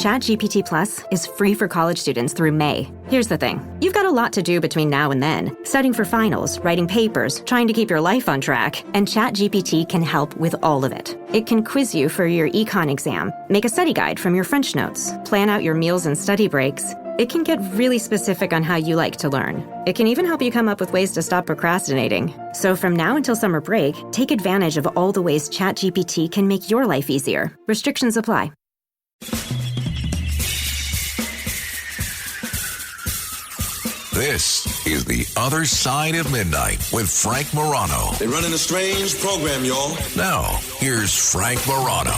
ChatGPT Plus is free for college students through May. Here's the thing. You've got a lot to do between now and then. Studying for finals, writing papers, trying to keep your life on track. And ChatGPT can help with all of it. It can quiz you for your econ exam, make a study guide from your French notes, plan out your meals and study breaks. It can get really specific on how you like to learn. It can even help you come up with ways to stop procrastinating. So from now until summer break, take advantage of all the ways ChatGPT can make your life easier. Restrictions apply. This is The Other Side of Midnight with Frank Morano. They're running a strange program, y'all. Now, here's Frank Morano.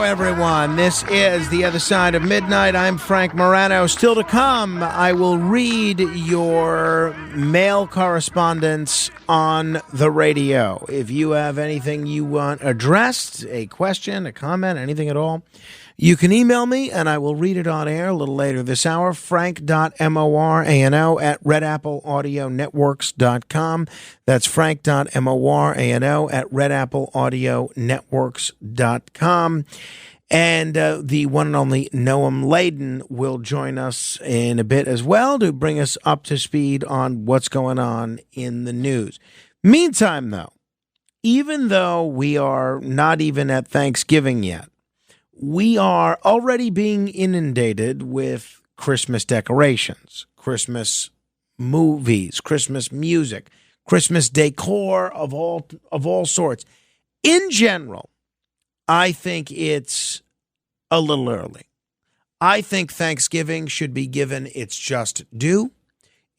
Everyone, this is The Other Side of Midnight. I'm Frank Morano. Still to come, I will read your mail correspondence on the radio. If you have anything you want addressed, a question, a comment, anything at all, you can email me and I will read it on air a little later this hour. frank.morano@redappleaudionetworks.com. That's frank.morano@redappleaudionetworks.com. And the one and only Noam Laden will join us in a bit as well to bring us up to speed on what's going on in the news. Meantime, though, even though we are not even at Thanksgiving yet, we are already being inundated with Christmas decorations, Christmas movies, Christmas music, Christmas decor of all sorts. In general, I think it's a little early. I think Thanksgiving should be given its just due.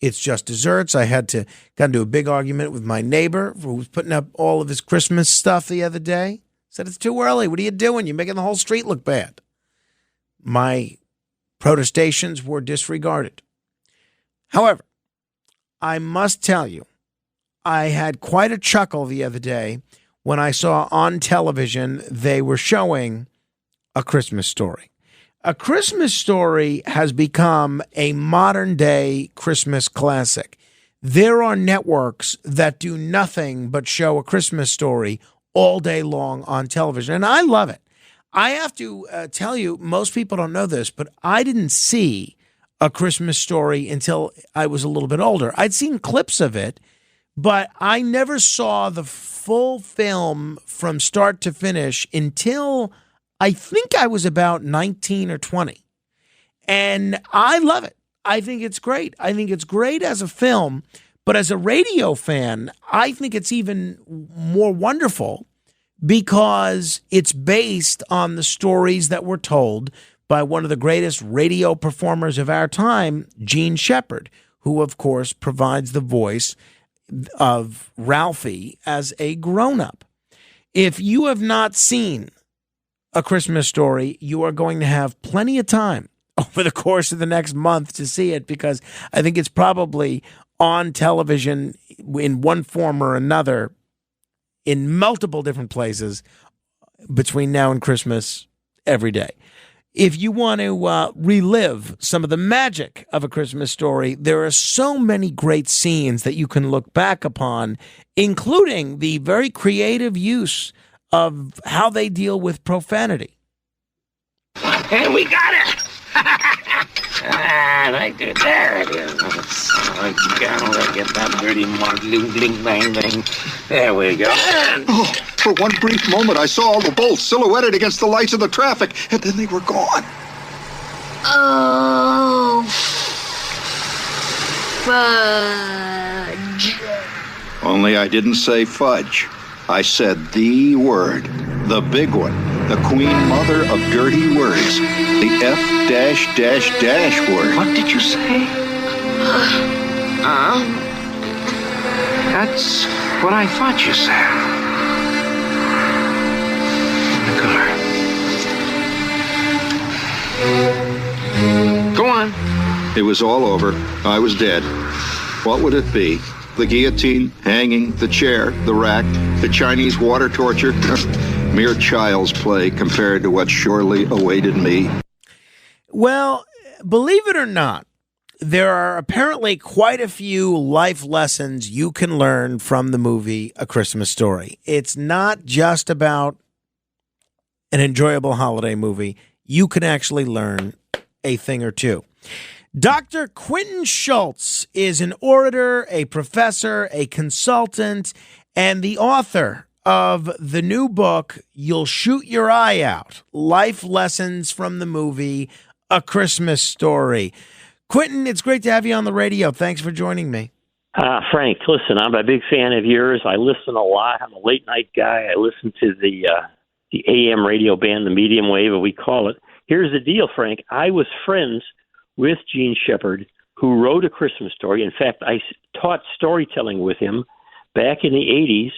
It's just desserts. I got into a big argument with my neighbor who was putting up all of his Christmas stuff the other day. Said, it's too early. What are you doing? You're making the whole street look bad. My protestations were disregarded. However, I must tell you, I had quite a chuckle the other day when I saw on television they were showing A Christmas Story. A Christmas Story has become a modern-day Christmas classic. There are networks that do nothing but show A Christmas Story all day long on television, and I love it. I have to tell you, most people don't know this, but I didn't see A Christmas Story until I was a little bit older. I'd seen clips of it, but I never saw the full film from start to finish until I think I was about 19 or 20. And I love it. I think it's great. I think it's great as a film, but as a radio fan, I think it's even more wonderful because it's based on the stories that were told by one of the greatest radio performers of our time, Gene Shepard, who, of course, provides the voice of Ralphie as a grown-up. If you have not seen A Christmas Story, you are going to have plenty of time over the course of the next month to see it, because I think it's probably on television in one form or another in multiple different places between now and Christmas every day. If you want to relive some of the magic of A Christmas Story, there are so many great scenes that you can look back upon, including the very creative use of how they deal with profanity. And we got it! Right there. There it is. Gotta get that dirty mark. Bling, bang, bang. There we go. Oh, for one brief moment, I saw all the bolts silhouetted against the lights of the traffic, and then they were gone. Oh, fudge. Only I didn't say fudge. I said the word, the big one. the queen mother of dirty words, the F-dash-dash-dash word. What did you say? That's what I thought you said. In the car. Go on. It was all over. I was dead. What would it be? The guillotine, hanging, the chair, the rack, the Chinese water torture? Mere child's play compared to what surely awaited me. Well, believe it or not, there are apparently quite a few life lessons you can learn from the movie A Christmas Story. It's not just about an enjoyable holiday movie. You can actually learn a thing or two. Dr. Quentin Schultze is an orator, a professor, a consultant, and the author of the new book, You'll Shoot Your Eye Out, Life Lessons from the Movie A Christmas Story. Quentin, it's great to have you on the radio. Thanks for joining me. Frank, listen, I'm a big fan of yours. I listen a lot. I'm a late night guy. I listen to the AM radio band, the medium wave, as we call it. Here's the deal, Frank. I was friends with Gene Shepard, who wrote A Christmas Story. In fact, I taught storytelling with him back in the 80s.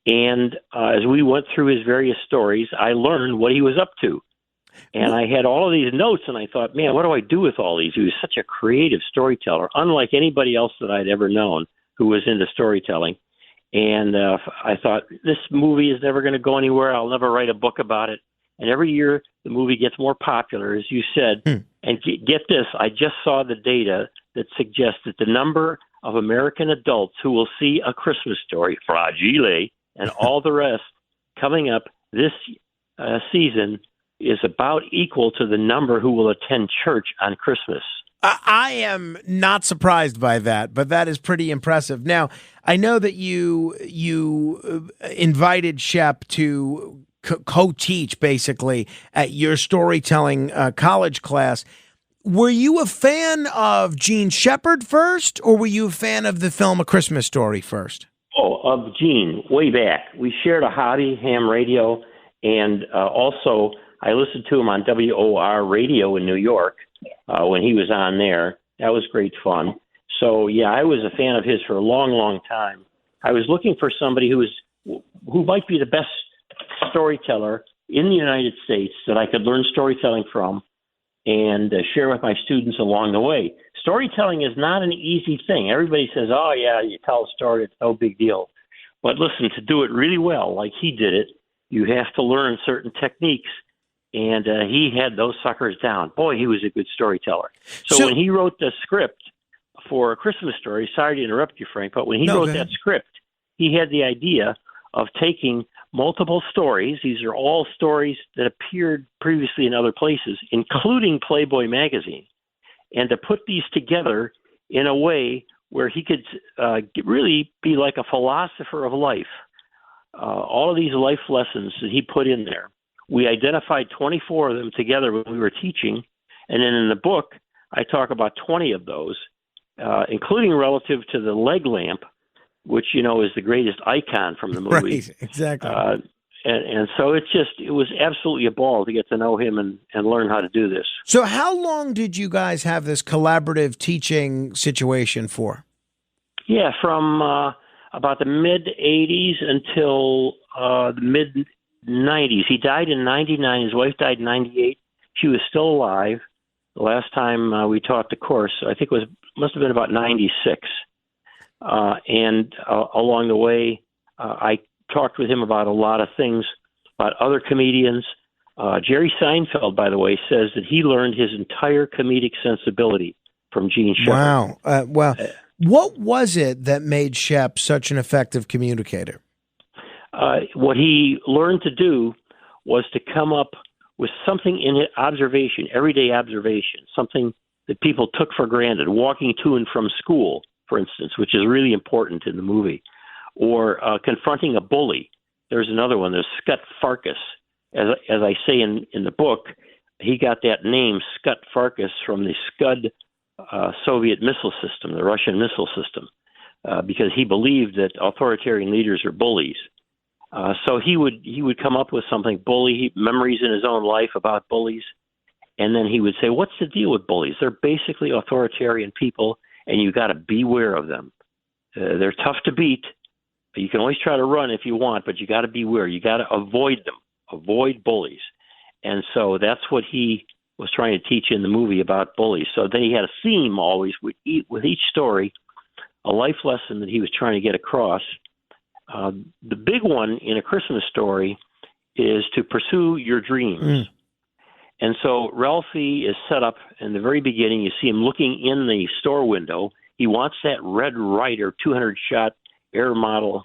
And as we went through his various stories, I learned what he was up to. And I had all of these notes, and I thought, man, what do I do with all these? He was such a creative storyteller, unlike anybody else that I'd ever known who was into storytelling. And I thought, this movie is never going to go anywhere. I'll never write a book about it. And every year, the movie gets more popular, as you said. And get this, I just saw the data that suggests that the number of American adults who will see A Christmas Story, Fragile, and all the rest coming up this season is about equal to the number who will attend church on Christmas. I am not surprised by that, but that is pretty impressive. Now, I know that you invited Shep to co-teach, basically, at your storytelling college class. Were you a fan of Gene Shepard first, or were you a fan of the film A Christmas Story first? Oh, of Gene, way back. We shared a hobby, ham radio, and also I listened to him on WOR radio in New York when he was on there. That was great fun. So, yeah, I was a fan of his for a long, long time. I was looking for somebody who might be the best storyteller in the United States that I could learn storytelling from and share with my students along the way. Storytelling is not an easy thing. Everybody says, oh, yeah, you tell a story, it's no big deal. But listen, to do it really well, like he did it, you have to learn certain techniques. And he had those suckers down. Boy, he was a good storyteller. So when he wrote the script for A Christmas Story, sorry to interrupt you, Frank, but when he wrote that script, he had the idea of taking multiple stories. These are all stories that appeared previously in other places, including Playboy magazine, and to put these together in a way where he could really be like a philosopher of life. All of these life lessons that he put in there. We identified 24 of them together when we were teaching, and then in the book, I talk about 20 of those, including relative to the leg lamp, which, you know, is the greatest icon from the movie. Right, exactly. And so it was absolutely a ball to get to know him and learn how to do this. So how long did you guys have this collaborative teaching situation for? Yeah, from about the mid-'80s until the mid-'90s. He died in 99. His wife died in 98. She was still alive the last time we taught the course. I think must have been about 96. And along the way, I talked with him about a lot of things, about other comedians. Jerry Seinfeld, by the way, says that he learned his entire comedic sensibility from Gene Shepard. Wow. What was it that made Shep such an effective communicator? What he learned to do was to come up with something in observation, everyday observation, something that people took for granted, walking to and from school, for instance, which is really important in the movie, or confronting a bully. There's another one. There's Scud Farkas. As I say in the book, he got that name, Scud Farkas, from the Scud Soviet missile system, the Russian missile system, because he believed that authoritarian leaders are bullies. So he would come up with something, memories in his own life about bullies, and then he would say, "What's the deal with bullies? They're basically authoritarian people, and you got to beware of them. They're tough to beat. You can always try to run if you want, but you got to beware. You got to avoid them. Avoid bullies." And so that's what he was trying to teach in the movie about bullies. So then he had a theme always with each story, a life lesson that he was trying to get across. The big one in A Christmas Story is to pursue your dreams. And so Ralphie is set up in the very beginning. You see him looking in the store window. He wants that Red Ryder 200-shot air model,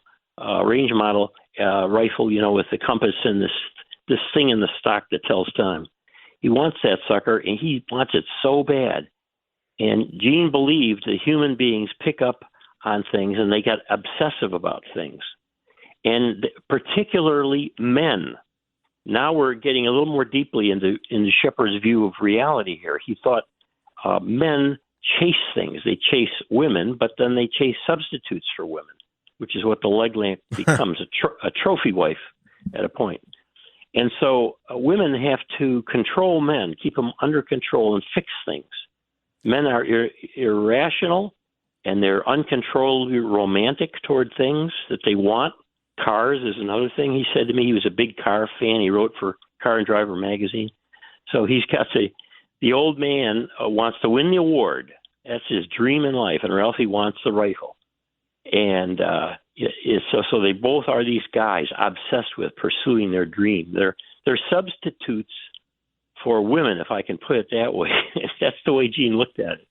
range model rifle, with the compass and this thing in the stock that tells time. He wants that sucker, and he wants it so bad. And Gene believed that human beings pick up on things, and they get obsessive about things, and particularly men. Now we're getting a little more deeply into Shepard's view of reality here. He thought men chase things. They chase women, but then they chase substitutes for women, which is what the leg lamp becomes, a trophy wife at a point. And so women have to control men, keep them under control, and fix things. Men are irrational, and they're uncontrollably romantic toward things that they want. Cars is another thing. He said to me he was a big car fan. He wrote for Car and Driver magazine. So he's got the old man wants to win the award. That's his dream in life, and Ralphie wants the rifle. And so they both are these guys obsessed with pursuing their dream. They're substitutes for women, if I can put it that way. That's the way Gene looked at it.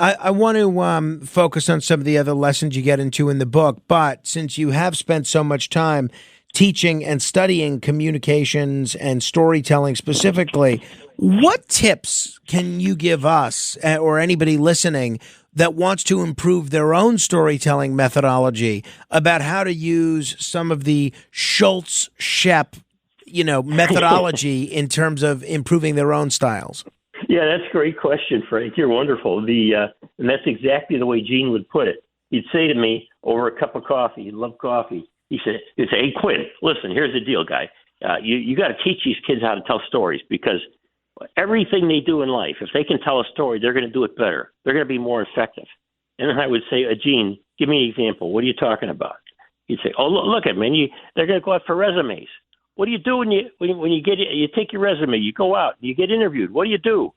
I want to focus on some of the other lessons you get into in the book, but since you have spent so much time teaching and studying communications and storytelling specifically, what tips can you give us or anybody listening that wants to improve their own storytelling methodology about how to use some of the Schultze-Shep, methodology in terms of improving their own styles? Yeah, that's a great question, Frank. You're wonderful. And that's exactly the way Gene would put it. He'd say to me over a cup of coffee, he loved coffee. He'd say, "Hey, Quinn, listen, here's the deal, guy. You got to teach these kids how to tell stories, because everything they do in life, if they can tell a story, they're going to do it better. They're going to be more effective." And then I would say, "Gene, give me an example. What are you talking about?" He'd say, "Oh, look at man, they're going to go out for resumes. What do you do when you take your resume, you go out, you get interviewed? What do you do?"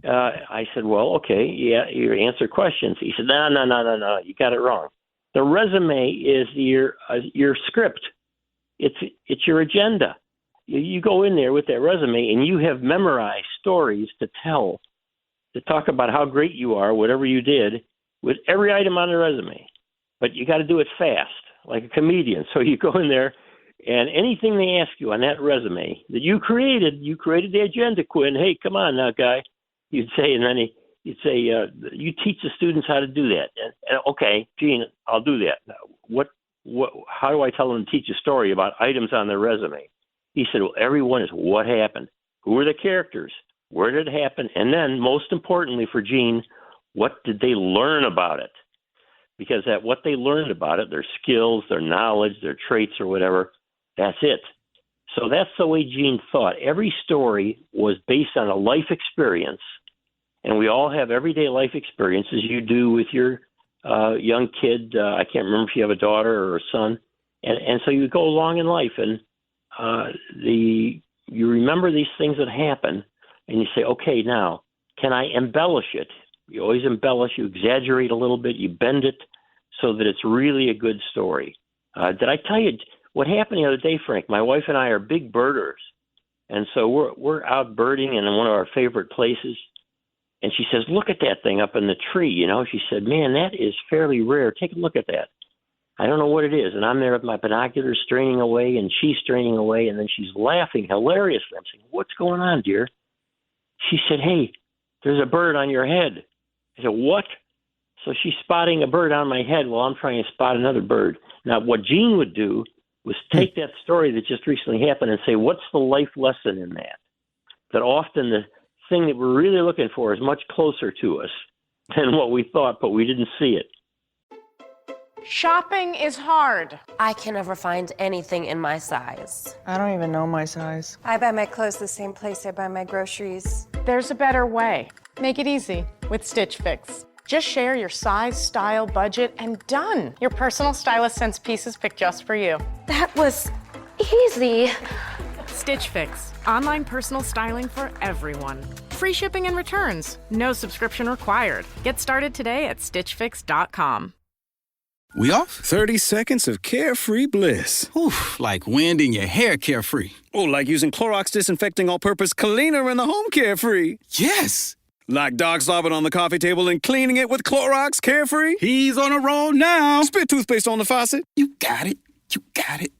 I said, "Well, okay, yeah, you answer questions." He said, No, you got it wrong. The resume is your script. It's your agenda. You go in there with that resume, and you have memorized stories to tell, to talk about how great you are, whatever you did, with every item on the resume. But you got to do it fast, like a comedian. So you go in there, and anything they ask you on that resume that you created the agenda, Quinn. Hey, come on now, guy. You'd say, and then you'd say, you teach the students how to do that. And okay, Gene, I'll do that. How do I tell them to teach a story about items on their resume? He said, well, everyone is what happened. Who are the characters? Where did it happen? And then, most importantly for Gene, what did they learn about it? Because that what they learned about it, their skills, their knowledge, their traits or whatever, that's it. So that's the way Gene thought. Every story was based on a life experience, and we all have everyday life experiences you do with your young kid. I can't remember if you have a daughter or a son. And so you go along in life, and you remember these things that happen, and you say, okay, now, can I embellish it? You always embellish, you exaggerate a little bit, you bend it so that it's really a good story. Did I tell you what happened the other day, Frank? My wife and I are big birders, and so we're out birding in one of our favorite places. And she says, look at that thing up in the tree. She said, man, that is fairly rare. Take a look at that. I don't know what it is. And I'm there with my binoculars straining away, and she's straining away, and then she's laughing hilariously. I'm saying, what's going on, dear? She said, hey, there's a bird on your head. I said, what? So she's spotting a bird on my head while I'm trying to spot another bird. Now, what Gene would do was take that story that just recently happened and say, what's the life lesson in that? That often the thing that we're really looking for is much closer to us than what we thought, but we didn't see it. Shopping is hard. I can never find anything in my size. I don't even know my size. I buy my clothes the same place I buy my groceries. There's a better way. Make it easy with Stitch Fix. Just share your size, style, budget, and done. Your personal stylist sends pieces picked just for you. That was easy. Stitch Fix. Online personal styling for everyone. Free shipping and returns. No subscription required. Get started today at stitchfix.com. We off? 30 seconds of carefree bliss. Oof, like winding your hair carefree. Oh, like using Clorox Disinfecting All-Purpose Cleaner in the home carefree. Yes. Like dog slobbing on the coffee table and cleaning it with Clorox Carefree? He's on a roll now. Spit toothpaste on the faucet? You got it. You got it.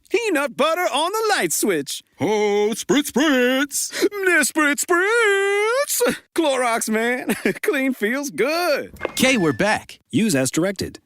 Peanut butter on the light switch. Oh, spritz, spritz. Spritz, spritz. Clorox, man. Clean feels good. Okay, we're back. Use as directed.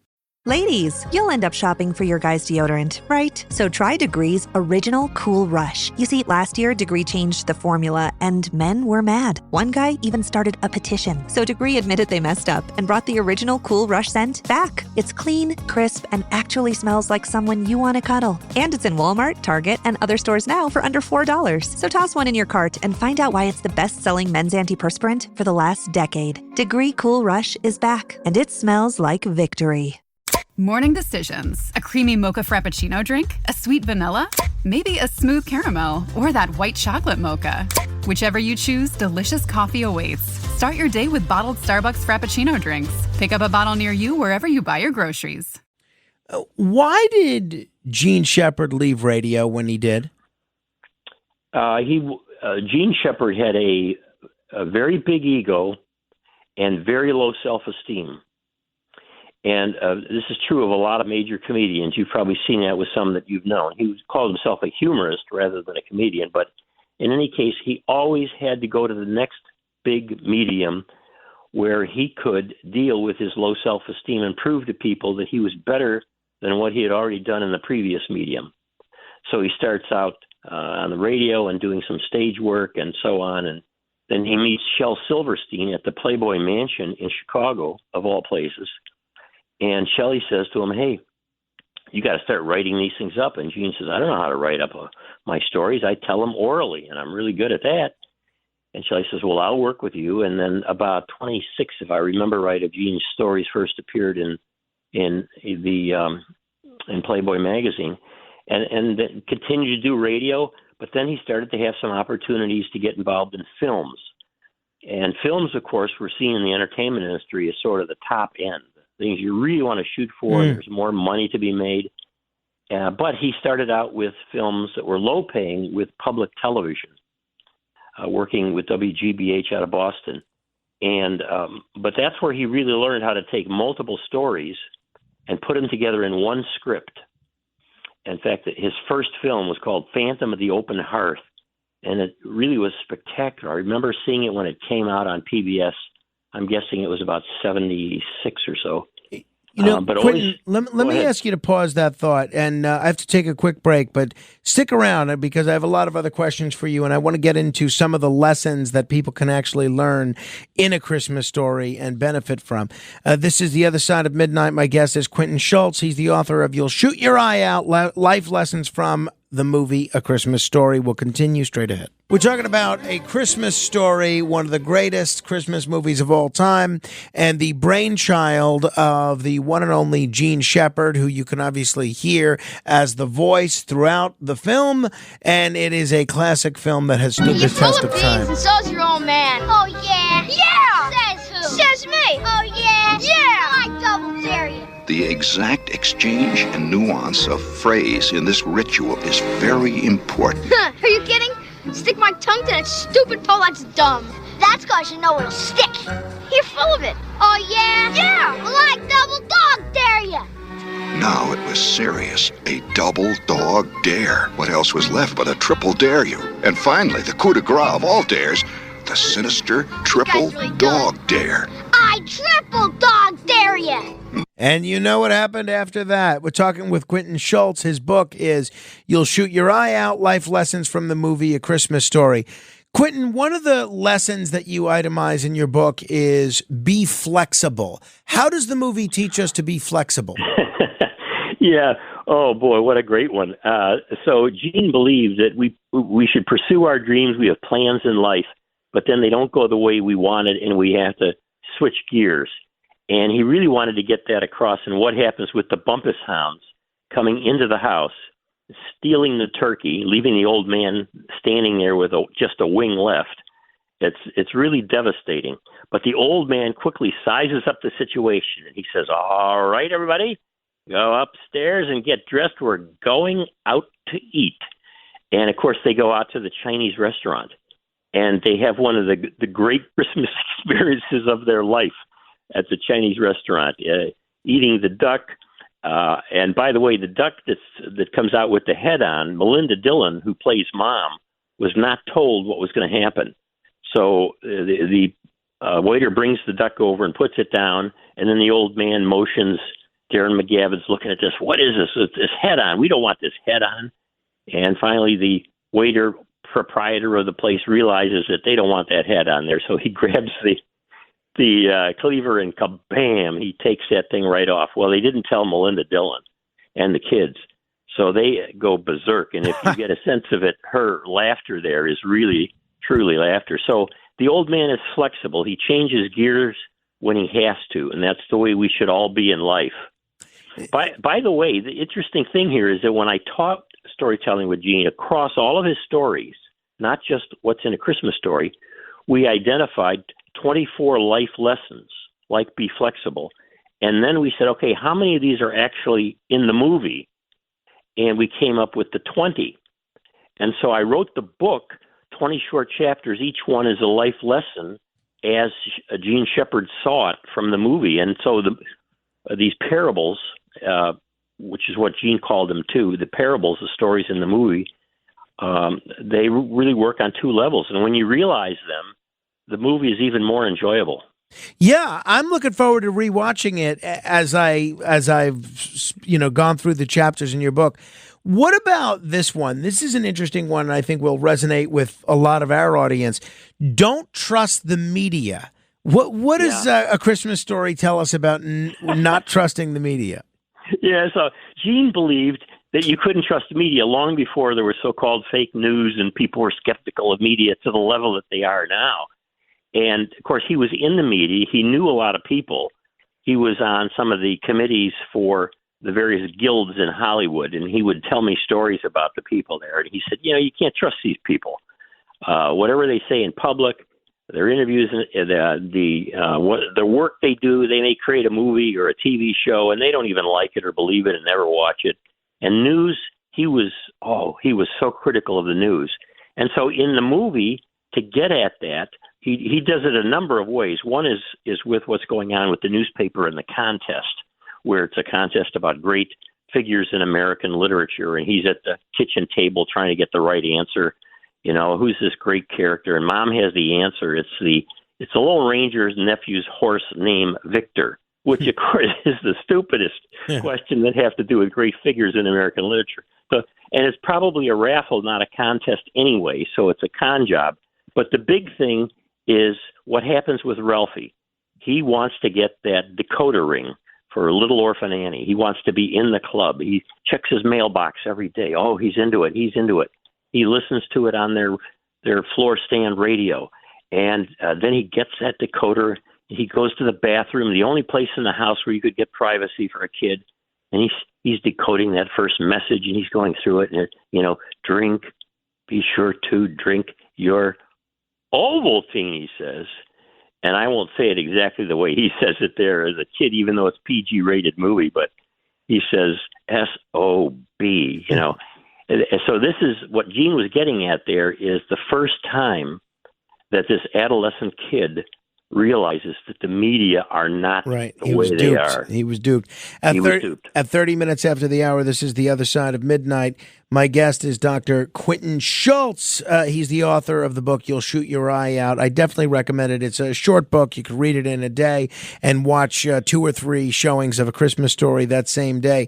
Ladies, you'll end up shopping for your guy's deodorant, right? So try Degree's Original Cool Rush. You see, last year, Degree changed the formula, and men were mad. One guy even started a petition. So Degree admitted they messed up and brought the Original Cool Rush scent back. It's clean, crisp, and actually smells like someone you want to cuddle. And it's in Walmart, Target, and other stores now for under $4. So toss one in your cart and find out why it's the best-selling men's antiperspirant for the last decade. Degree Cool Rush is back, and it smells like victory. Morning decisions. A creamy mocha frappuccino drink? A sweet vanilla? Maybe a smooth caramel? Or that white chocolate mocha? Whichever you choose, delicious coffee awaits. Start your day with bottled Starbucks Frappuccino drinks. Pick up a bottle near you wherever you buy your groceries. Why did Gene Shepard leave radio when he did? Gene Shepard had a very big ego and very low self-esteem. And this is true of a lot of major comedians. You've probably seen that with some that you've known. He called himself a humorist rather than a comedian. But in any case, he always had to go to the next big medium where he could deal with his low self-esteem and prove to people that he was better than what he had already done in the previous medium. So he starts out on the radio and doing some stage work and so on. And then he meets Shel Silverstein at the Playboy Mansion in Chicago, of all places. And Shelley says to him, hey, you got to start writing these things up. And Gene says, I don't know how to write up my stories. I tell them orally, and I'm really good at that. And Shelley says, well, I'll work with you. And then about 26, if I remember right, of Gene's stories first appeared in Playboy magazine, and then continued to do radio. But then he started to have some opportunities to get involved in films. And films, of course, were seen in the entertainment industry as sort of the top end. Things you really want to shoot for. There's more money to be made. But he started out with films that were low-paying with public television, working with WGBH out of Boston. And but that's where he really learned how to take multiple stories and put them together in one script. In fact, his first film was called Phantom of the Open Hearth, and it really was spectacular. I remember seeing it when it came out on PBS. I'm guessing it was about 76 or so. You know, Quentin, let me ask you to pause that thought, and I have to take a quick break, but stick around because I have a lot of other questions for you, and I want to get into some of the lessons that people can actually learn in A Christmas Story and benefit from. This is The Other Side of Midnight. My guest is Quentin Schultze. He's the author of You'll Shoot Your Eye Out, Life Lessons from the movie A Christmas Story. Will continue straight ahead. We're talking about A Christmas Story, one of the greatest Christmas movies of all time, and the brainchild of the one and only Gene Shepard, who you can obviously hear as the voice throughout the film, and it is a classic film that has stood the test of time. And so's your old man. Oh, yeah. Yeah! Says who? Says me. Oh, yeah. Yeah! I double dare you. The exact exchange and nuance of phrase in this ritual is very important. Huh, are you kidding? Stick my tongue to that stupid pole, that's dumb. That's 'cause you know it'll stick. You're full of it. Oh, yeah? Yeah! Well, I double dog dare you. Now it was serious. A double dog dare. What else was left but a triple dare you? And finally, the coup de grace of all dares, the sinister triple dog dare. I triple dog dare you. And you know what happened after that. We're talking with Quentin Schultze. His book is You'll Shoot Your Eye Out, Life Lessons from the Movie A Christmas Story. Quentin, one of the lessons that you itemize in your book is be flexible. How does the movie teach us to be flexible? Yeah. Oh, boy, what a great one. So Gene believes that we should pursue our dreams. We have plans in life, but then they don't go the way we wanted, and we have to switch gears. And he really wanted to get that across. And what happens with the Bumpus hounds coming into the house, stealing the turkey, leaving the old man standing there with just a wing left. It's really devastating. But the old man quickly sizes up the situation, and he says, all right, everybody, go upstairs and get dressed. We're going out to eat. And, of course, they go out to the Chinese restaurant, and they have one of the great Christmas experiences of their life at the Chinese restaurant, eating the duck. And by the way, the duck that comes out with the head on, Melinda Dillon, who plays Mom, was not told what was going to happen. So the waiter brings the duck over and puts it down, and then the old man motions. Darren McGavin's looking at this. What is this? It's this head on. We don't want this head on. And finally, the waiter, proprietor of the place, realizes that they don't want that head on there. So he grabs the cleaver and kabam, he takes that thing right off. Well, they didn't tell Melinda Dillon and the kids, so they go berserk. And if you get a sense of it, her laughter there is really, truly laughter. So the old man is flexible. He changes gears when he has to, and that's the way we should all be in life. By the way, the interesting thing here is that when I taught storytelling with Gene across all of his stories, not just what's in A Christmas Story, we identified 24 life lessons, like be flexible. And then we said, okay, how many of these are actually in the movie? And we came up with the 20. And so I wrote the book, 20 short chapters. Each one is a life lesson as Gene Shepard saw it from the movie. And so these parables, which is what Gene called them too, the parables, the stories in the movie, they really work on two levels. And when you realize them, the movie is even more enjoyable. Yeah, I'm looking forward to rewatching it as I've gone through the chapters in your book. What about this one? This is an interesting one, and I think will resonate with a lot of our audience. Don't trust the media. What does A Christmas Story tell us about not trusting the media? Yeah, so Gene believed that you couldn't trust the media long before there were so-called fake news and people were skeptical of media to the level that they are now. And, of course, he was in the media. He knew a lot of people. He was on some of the committees for the various guilds in Hollywood, and he would tell me stories about the people there. And he said, you can't trust these people. Whatever they say in public, their interviews, the work they do, they may create a movie or a TV show, and they don't even like it or believe it and never watch it. And news, he was so critical of the news. And so in the movie, to get at that, he does it a number of ways. One is with what's going on with the newspaper and the contest, where it's a contest about great figures in American literature, and he's at the kitchen table trying to get the right answer. Who's this great character? And Mom has the answer. It's the Lone Ranger's nephew's horse named Victor, which of course is the stupidest question that has to do with great figures in American literature. So, and it's probably a raffle, not a contest anyway. So it's a con job. But the big thing is what happens with Ralphie. He wants to get that decoder ring for Little Orphan Annie. He wants to be in the club. He checks his mailbox every day. Oh, he's into it. He's into it. He listens to it on their floor stand radio. And then he gets that decoder. He goes to the bathroom, the only place in the house where you could get privacy for a kid. And he's decoding that first message, and he's going through it. And, drink, be sure to drink your Ovaltine, he says. And I won't say it exactly the way he says it there as a kid, even though it's PG-rated movie, but he says S-O-B, So this is what Gene was getting at there is the first time that this adolescent kid realizes that the media are not the way they are. He was duped. At 30 minutes after the hour, this is The Other Side of Midnight. My guest is Dr. Quentin Schultze. He's the author of the book, You'll Shoot Your Eye Out. I definitely recommend it. It's a short book. You can read it in a day and watch 2 or 3 showings of A Christmas Story that same day.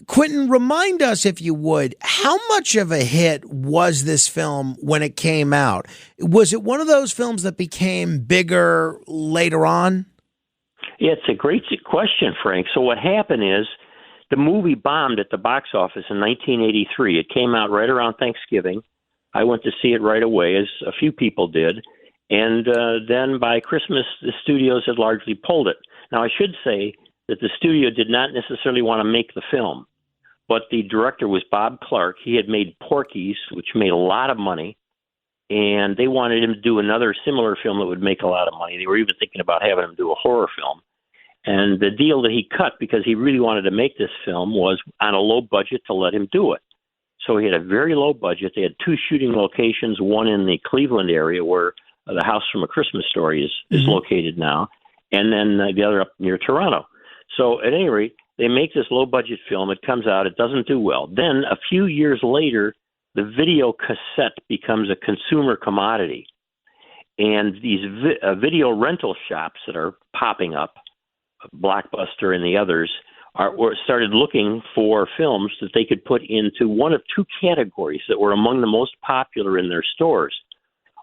Quentin, remind us, if you would, how much of a hit was this film when it came out? Was it one of those films that became bigger later on? Yeah, it's a great question, Frank. So what happened is the movie bombed at the box office in 1983. It came out right around Thanksgiving. I went to see it right away, as a few people did. And then by Christmas, the studios had largely pulled it. Now, I should say that the studio did not necessarily want to make the film, but the director was Bob Clark. He had made Porky's, which made a lot of money, and they wanted him to do another similar film that would make a lot of money. They were even thinking about having him do a horror film. And the deal that he cut, because he really wanted to make this film, was on a low budget to let him do it. So he had a very low budget. They had 2 shooting locations, one in the Cleveland area where the House from A Christmas Story is located now, and then the other up near Toronto. So at any rate, they make this low-budget film. It comes out. It doesn't do well. Then a few years later, the video cassette becomes a consumer commodity. And these video rental shops that are popping up, Blockbuster and the others, started looking for films that they could put into one of 2 categories that were among the most popular in their stores.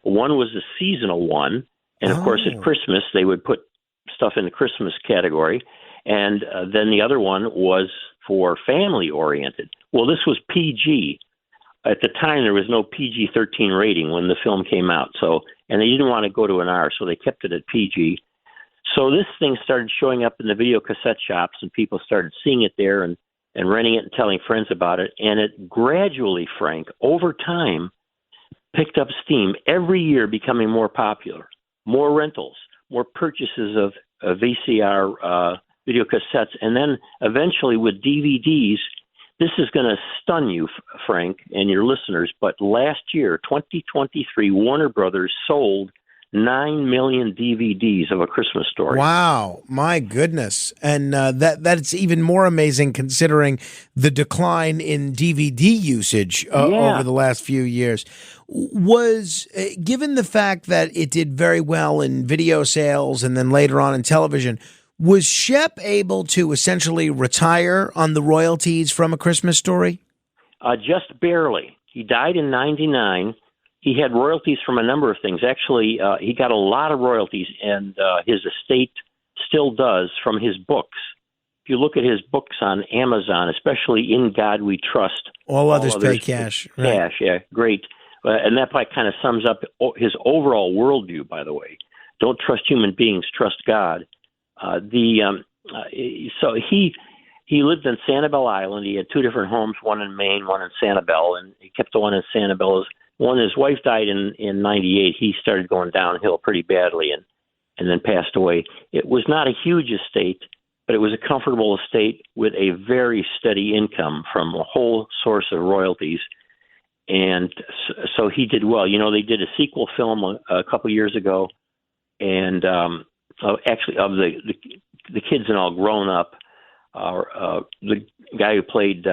One was the seasonal one, and of course at Christmas they would put stuff in the Christmas category. And then the other one was for family-oriented. Well, this was PG. At the time, there was no PG-13 rating when the film came out. And they didn't want to go to an R, so they kept it at PG. So this thing started showing up in the video cassette shops, and people started seeing it there and renting it and telling friends about it. And it gradually, Frank, over time, picked up steam, every year becoming more popular. More rentals, more purchases of VCR video cassettes, and then eventually with DVDs. This is going to stun you, Frank, and your listeners, but last year, 2023, Warner Brothers sold 9 million DVDs of A Christmas Story. Wow, my goodness. And that's even more amazing considering the decline in DVD usage over the last few years. Was, given the fact that it did very well in video sales and then later on in television, was Shep able to essentially retire on the royalties from A Christmas Story? Just barely. He died in 1999. He had royalties from a number of things. Actually, he got a lot of royalties, and his estate still does, from his books. If you look at his books on Amazon, especially In God We Trust. All others pay cash. Cash, yeah, great. And that probably kind of sums up his overall worldview, by the way. Don't trust human beings, trust God. So he lived in Sanibel Island. He had 2 different homes, one in Maine, one in Sanibel, and he kept the one in Sanibel. When his wife died in 98, he started going downhill pretty badly and then passed away. It was not a huge estate, but it was a comfortable estate with a very steady income from a whole source of royalties. And so he did well. You know, they did a sequel film a couple years ago, and actually of the kids and all grown up. The guy who played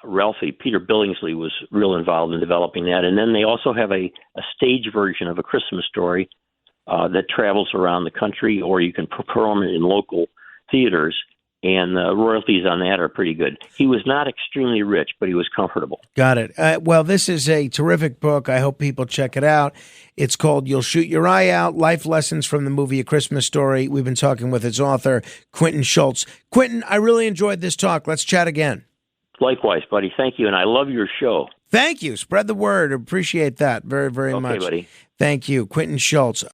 Ralphie, Peter Billingsley, was real involved in developing that. And then they also have a stage version of A Christmas Story that travels around the country, or you can perform it in local theaters. And the royalties on that are pretty good. He was not extremely rich, but he was comfortable. Got it. Well, this is a terrific book. I hope people check it out. It's called You'll Shoot Your Eye Out, Life Lessons from the Movie A Christmas Story. We've been talking with its author, Quentin Schultze. Quentin, I really enjoyed this talk. Let's chat again. Likewise, buddy. Thank you, and I love your show. Thank you. Spread the word. Appreciate that very, very much. Okay, buddy. Thank you. Quentin Schultze.